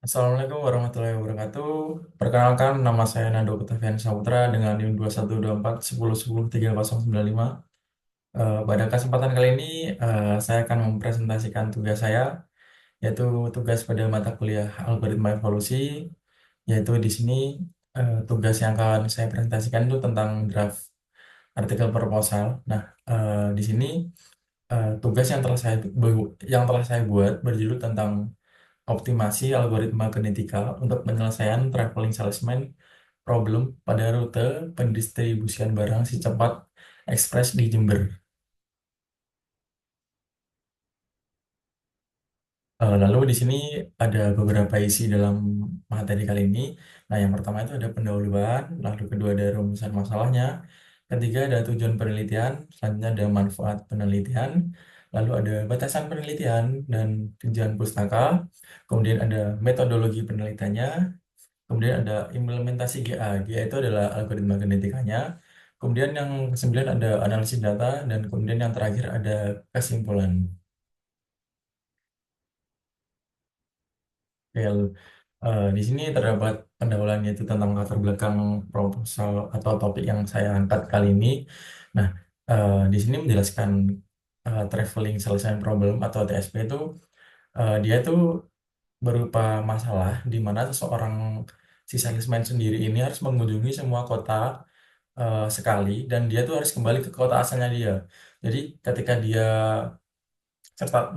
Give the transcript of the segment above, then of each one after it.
Assalamualaikum warahmatullahi wabarakatuh. Perkenalkan, nama saya Nando Kutavian Saputra dengan NIM 212410103095. Pada kesempatan kali ini, saya akan mempresentasikan tugas saya, yaitu tugas pada mata kuliah Algoritma Evolusi, yaitu di sini tugas yang akan saya presentasikan itu tentang draft artikel proposal. Nah, di sini tugas yang telah saya buat berjudul tentang optimasi algoritma genetika untuk penyelesaian traveling salesman problem pada rute pendistribusian barang si cepat ekspres di Jember. Lalu di sini ada beberapa isi dalam materi kali ini. Nah, yang pertama itu ada pendahuluan, lalu kedua ada rumusan masalahnya, ketiga ada tujuan penelitian, selanjutnya ada manfaat penelitian, lalu ada batasan penelitian dan tujuan pustaka, kemudian ada metodologi penelitiannya, kemudian ada implementasi GA. GA itu adalah algoritma genetikanya. Kemudian yang kesembilan ada analisis data dan kemudian yang terakhir ada kesimpulan. Well, di sini terdapat pendahuluan yaitu tentang latar belakang proposal atau topik yang saya angkat kali ini. Nah, di sini menjelaskan traveling solution problem atau TSP itu dia itu berupa masalah di mana seseorang si salesman sendiri ini harus mengunjungi semua kota sekali dan dia tuh harus kembali ke kota asalnya dia. Jadi ketika dia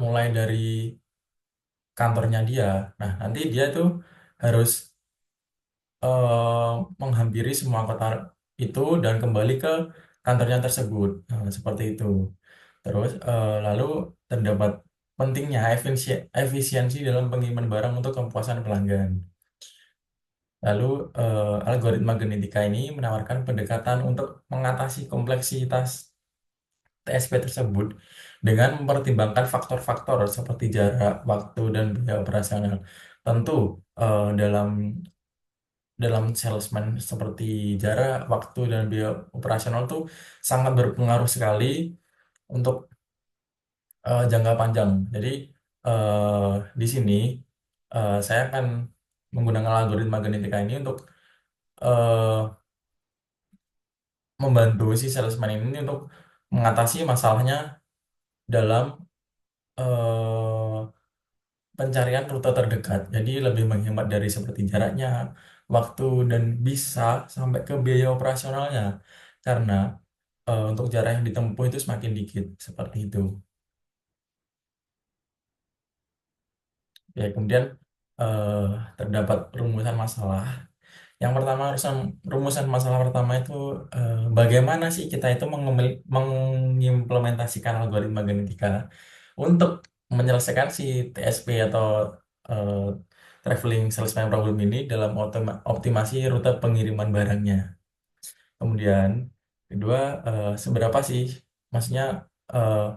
mulai dari kantornya dia, nah nanti dia tuh harus menghampiri semua kota itu dan kembali ke kantornya tersebut. Nah, seperti itu. Terus lalu terdapat pentingnya efisiensi dalam pengiriman barang untuk kepuasan pelanggan. Lalu algoritma genetika ini menawarkan pendekatan untuk mengatasi kompleksitas TSP tersebut dengan mempertimbangkan faktor-faktor seperti jarak, waktu, dan biaya operasional. Tentu dalam dalam salesman seperti jarak, waktu, dan biaya operasional tuh sangat berpengaruh sekali untuk jangka panjang. Jadi eh, di sini saya akan menggunakan algoritma genetika ini untuk eh, membantu si salesman ini untuk mengatasi masalahnya dalam eh, pencarian rute terdekat. Jadi lebih menghemat dari seperti jaraknya, waktu, dan bisa sampai ke biaya operasionalnya. Karena untuk jarak yang ditempuh itu semakin dikit, seperti itu. Ya, kemudian eh, terdapat rumusan masalah. Yang pertama, rumusan masalah pertama itu bagaimana sih kita itu mengimplementasikan algoritma genetika untuk menyelesaikan si TSP atau eh, traveling salesman problem ini dalam optimasi rute pengiriman barangnya. Kemudian kedua, seberapa sih, maksudnya eh,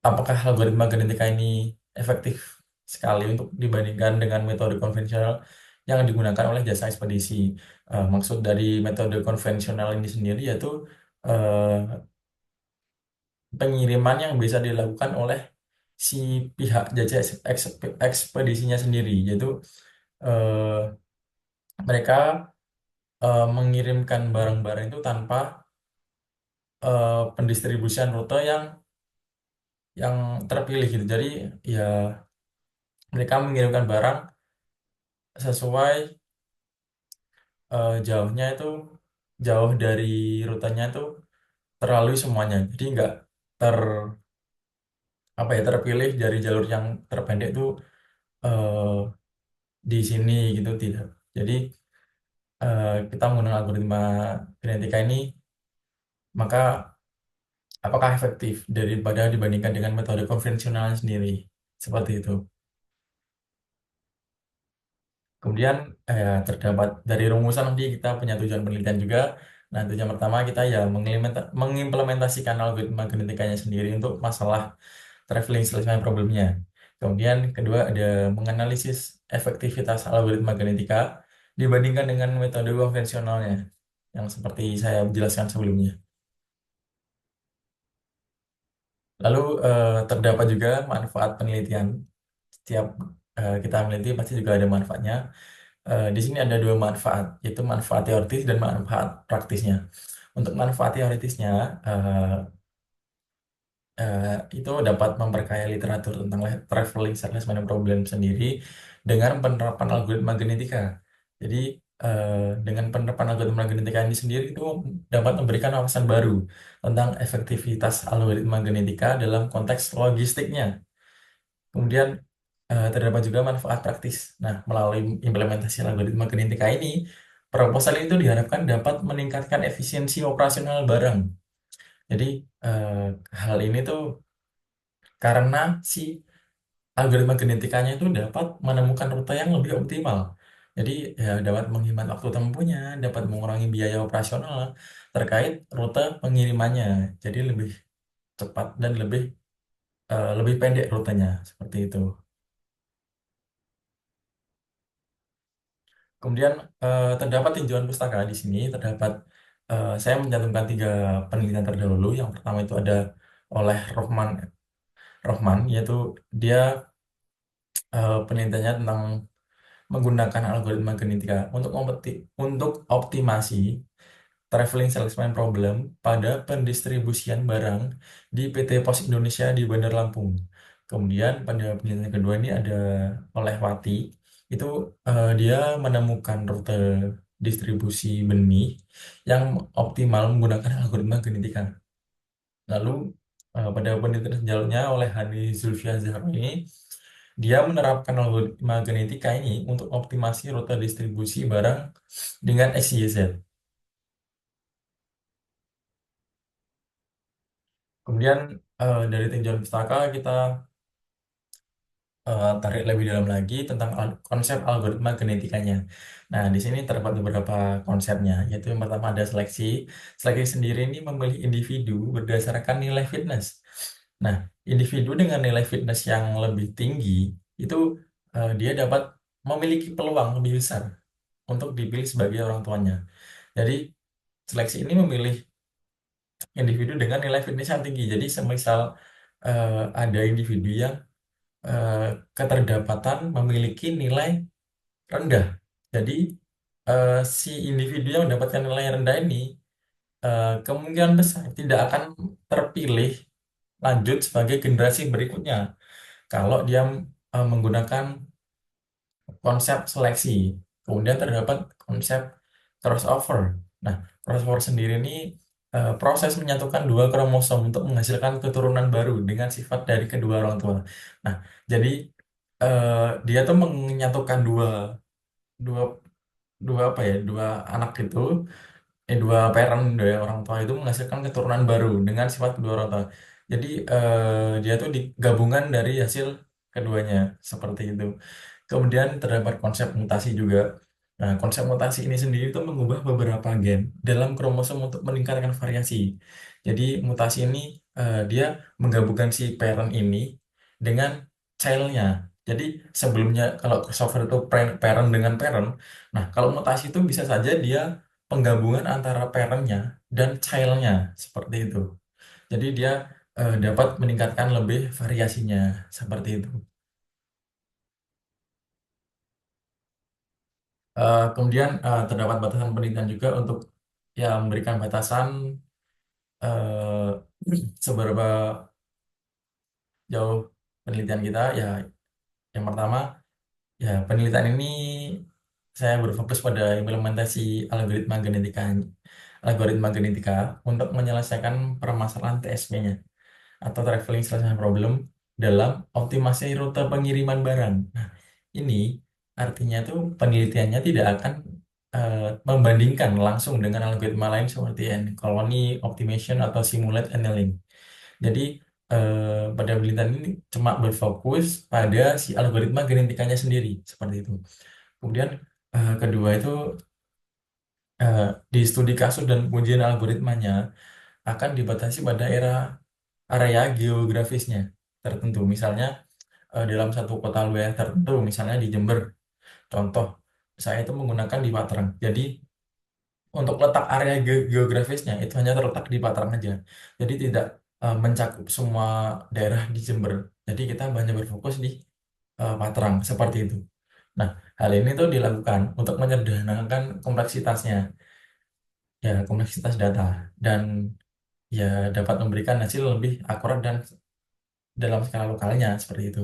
apakah algoritma genetika ini efektif sekali untuk dibandingkan dengan metode konvensional yang digunakan oleh jasa ekspedisi. Maksud dari metode konvensional ini sendiri yaitu eh, pengiriman yang bisa dilakukan oleh si pihak jasa ekspedisinya sendiri, yaitu eh, mereka mengirimkan barang-barang itu tanpa pendistribusian rute yang terpilih gitu. Jadi ya mereka mengirimkan barang sesuai jauhnya itu jauh dari rutenya itu terlalui semuanya. Jadi nggak ter apa ya terpilih dari jalur yang terpendek itu eh, di sini gitu tidak. Jadi kita menggunakan algoritma genetika ini, maka apakah efektif daripada dibandingkan dengan metode konvensional sendiri seperti itu. Kemudian terdapat dari rumusan nanti kita punya tujuan penelitian juga. Nah, tujuan pertama kita ya mengimplementasikan algoritma genetikanya sendiri untuk masalah traveling salesman problemnya. Kemudian kedua ada menganalisis efektivitas algoritma genetika dibandingkan dengan metode konvensionalnya yang seperti saya jelaskan sebelumnya. Lalu terdapat juga manfaat penelitian. kita meneliti pasti juga ada manfaatnya. Di sini ada dua manfaat, yaitu manfaat teoritis dan manfaat praktisnya. Untuk manfaat teoritisnya, eh, eh, itu dapat memperkaya literatur tentang traveling salesman problem sendiri dengan penerapan algoritma genetika. Jadi, dengan penerapan algoritma genetika ini sendiri itu dapat memberikan wawasan baru tentang efektivitas algoritma genetika dalam konteks logistiknya. Kemudian, terdapat juga manfaat praktis. Nah, melalui implementasi algoritma genetika ini, proposal itu diharapkan dapat meningkatkan efisiensi operasional barang. Jadi, eh, hal ini tuh karena si algoritma genetikanya itu dapat menemukan rute yang lebih optimal. Jadi, ya, dapat menghemat waktu tempuhnya, dapat mengurangi biaya operasional terkait rute pengirimannya. Jadi lebih cepat dan lebih pendek rutenya seperti itu. Kemudian, terdapat tinjauan pustaka di sini. Saya mencantumkan tiga penelitian terdahulu. Yang pertama itu ada oleh Rohman, yaitu dia penelitiannya tentang menggunakan algoritma genetika untuk optimasi traveling salesman problem pada pendistribusian barang di PT Pos Indonesia di Bandar Lampung. Kemudian pada penelitian kedua ini ada oleh Wati, itu dia menemukan rute distribusi benih yang optimal menggunakan algoritma genetika. Lalu, pada penelitian selanjutnya oleh Hani Zulfia Zahro ini, dia menerapkan algoritma genetika ini untuk optimasi rute distribusi barang dengan XYZ. Kemudian, dari tinjauan pustaka kita tarik lebih dalam lagi tentang konsep algoritma genetikanya. Nah, di sini terdapat beberapa konsepnya, yaitu yang pertama ada seleksi. Seleksi sendiri ini memilih individu berdasarkan nilai fitness. Nah, individu dengan nilai fitness yang lebih tinggi itu dia dapat memiliki peluang lebih besar untuk dipilih sebagai orang tuanya. Jadi, seleksi ini memilih individu dengan nilai fitness yang tinggi. Jadi, semisal ada individu yang eh, keterdapatan memiliki nilai rendah. Jadi, si individu yang mendapatkan nilai rendah ini kemungkinan besar tidak akan terpilih lanjut sebagai generasi berikutnya kalau dia menggunakan konsep seleksi. Kemudian terdapat konsep crossover. Nah, crossover sendiri ini proses menyatukan dua kromosom untuk menghasilkan keturunan baru dengan sifat dari kedua orang tua. Nah, jadi dia tuh menyatukan dua dua dua apa ya dua anak itu, dua parent dari orang tua itu menghasilkan keturunan baru dengan sifat kedua orang tua. Jadi, dia tuh digabungan dari hasil keduanya seperti itu. Kemudian terdapat konsep mutasi juga. Nah, konsep mutasi ini sendiri itu mengubah beberapa gen dalam kromosom untuk meningkatkan variasi. Jadi mutasi ini dia menggabungkan si parent ini dengan child-nya. Jadi sebelumnya kalau crossover itu parent dengan parent, nah kalau mutasi itu bisa saja dia penggabungan antara parent-nya dan child-nya seperti itu. Jadi dia dapat meningkatkan lebih variasinya seperti itu. Kemudian, terdapat batasan penelitian juga untuk ya memberikan batasan eh, seberapa jauh penelitian kita. Ya, yang pertama, ya penelitian ini saya berfokus pada implementasi algoritma genetika untuk menyelesaikan permasalahan TSP-nya atau traveling salesman problem dalam optimasi rute pengiriman barang. Nah, ini artinya tuh penelitiannya tidak akan membandingkan langsung dengan algoritma lain seperti colony optimization atau simulate annealing. Jadi, pada penelitian ini cuma berfokus pada si algoritma genetikanya sendiri seperti itu. Kemudian, kedua itu eh, di studi kasus dan ujian algoritmanya akan dibatasi pada area geografisnya tertentu. Misalnya, dalam satu kota wilayah tertentu, misalnya di Jember. Contoh, saya itu menggunakan di Patrang. Jadi, untuk letak area geografisnya itu hanya terletak di Patrang aja. Jadi tidak mencakup semua daerah di Jember. Jadi kita banyak berfokus di Patrang seperti itu. Nah, hal ini tuh dilakukan untuk menyederhanakan kompleksitasnya, ya kompleksitas data, dan ya dapat memberikan hasil lebih akurat dan dalam skala lokalnya seperti itu.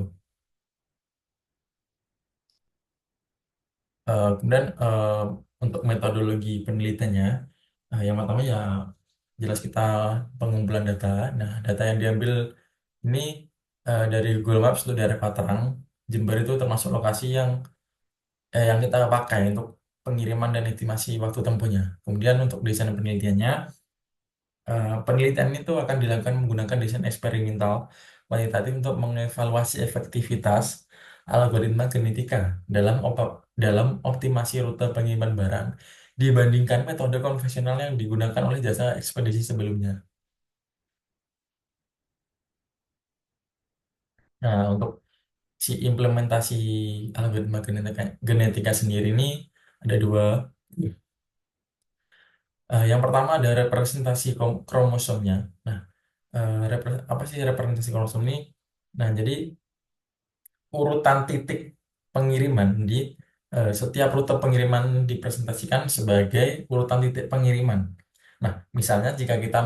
Kemudian untuk metodologi penelitiannya, yang pertama ya jelas kita pengumpulan data. Nah, data yang diambil ini dari Google Maps untuk daerah Patrang, Jember itu termasuk lokasi yang kita pakai untuk pengiriman dan estimasi waktu tempuhnya. Kemudian untuk desain penelitiannya, penelitian itu akan dilakukan menggunakan desain eksperimental kuantitatif untuk mengevaluasi efektivitas algoritma genetika dalam optimasi rute pengiriman barang dibandingkan metode konvensional yang digunakan oleh jasa ekspedisi sebelumnya. Nah, untuk si implementasi algoritma genetika sendiri ini ada dua. Yang pertama ada representasi kromosomnya. Nah, apa sih representasi kromosom ini? Nah, jadi urutan titik pengiriman di setiap rute pengiriman dipresentasikan sebagai urutan titik pengiriman. Nah, misalnya jika kita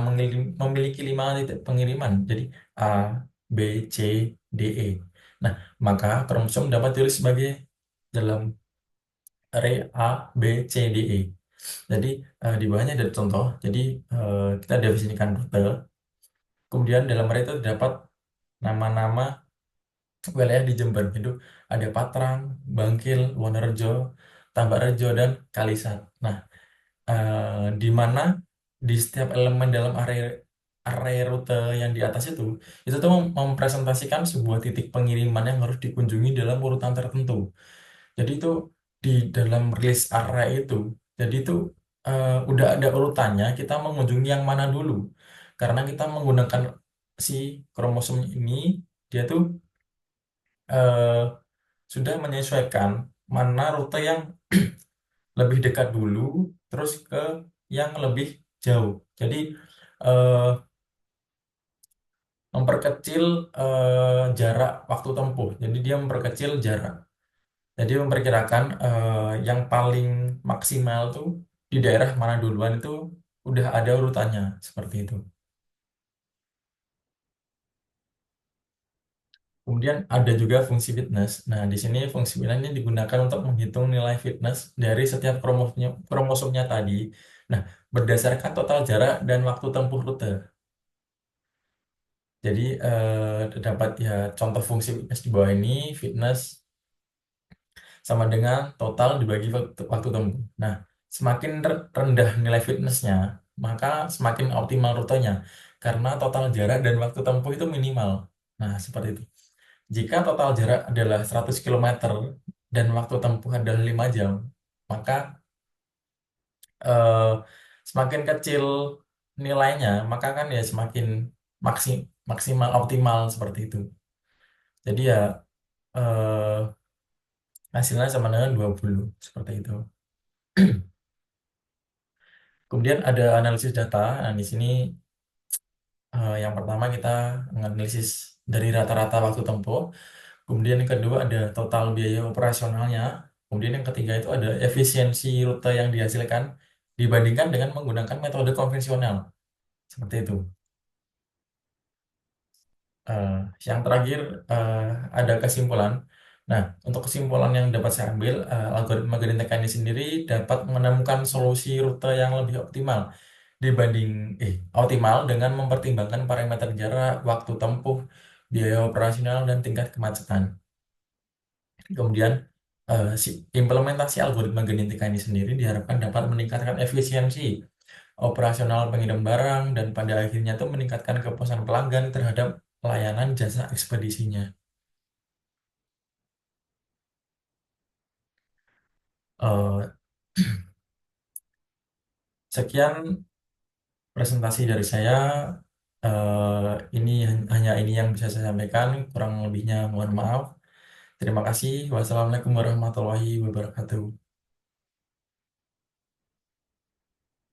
memiliki 5 titik pengiriman, jadi A, B, C, D, E. Nah, maka kromosom dapat ditulis sebagai dalam array A, B, C, D, E. Jadi di bawahnya ada contoh. Jadi kita definisikan rute. Kemudian dalam array itu terdapat nama-nama wilayah di Jember itu ada Patrang, Bangkil, Wonorejo, Tambakrejo, dan Kalisat. Nah, di mana di setiap elemen dalam area rute yang di atas itu tuh mempresentasikan sebuah titik pengiriman yang harus dikunjungi dalam urutan tertentu. Jadi itu di dalam rilis area itu, jadi itu udah ada urutannya, kita mengunjungi yang mana dulu. Karena kita menggunakan si kromosom ini, dia tuh eh, sudah menyesuaikan mana rute yang lebih dekat dulu, terus ke yang lebih jauh. Jadi eh, memperkecil jarak waktu tempuh. Jadi dia memperkecil jarak. Jadi memperkirakan yang paling maksimal tuh di daerah mana duluan itu udah ada urutannya seperti itu. Kemudian ada juga fungsi fitness. Nah, di sini fungsi fitness ini digunakan untuk menghitung nilai fitness dari setiap kromosomnya tadi. Nah, berdasarkan total jarak dan waktu tempuh rute. Jadi dapat ya contoh fungsi fitness di bawah ini, fitness sama dengan total dibagi waktu tempuh. Nah, semakin rendah nilai fitnessnya, maka semakin optimal rutenya karena total jarak dan waktu tempuh itu minimal. Nah, seperti itu. Jika total jarak adalah 100 kilometer dan waktu tempuh adalah 5 jam, maka eh, semakin kecil nilainya, maka kan ya semakin maksimal optimal seperti itu. Jadi ya eh, hasilnya sama dengan 20 seperti itu. Kemudian ada analisis data. Nah, di sini yang pertama kita menganalisis dari rata-rata waktu tempuh. Kemudian yang kedua ada total biaya operasionalnya. Kemudian yang ketiga itu ada efisiensi rute yang dihasilkan dibandingkan dengan menggunakan metode konvensional. Seperti itu. Eh, yang terakhir eh, ada kesimpulan. Nah, untuk kesimpulan yang dapat saya ambil, algoritma genetika ini sendiri dapat menemukan solusi rute yang lebih dibanding optimal dengan mempertimbangkan parameter jarak, waktu tempuh, biaya operasional, dan tingkat kemacetan. Kemudian, implementasi algoritma genetika ini sendiri diharapkan dapat meningkatkan efisiensi operasional pengirim barang dan pada akhirnya itu meningkatkan kepuasan pelanggan terhadap layanan jasa ekspedisinya. Eh, Sekian presentasi dari saya. Ini hanya ini yang bisa saya sampaikan, kurang lebihnya mohon maaf. Terima kasih. Wassalamualaikum warahmatullahi wabarakatuh.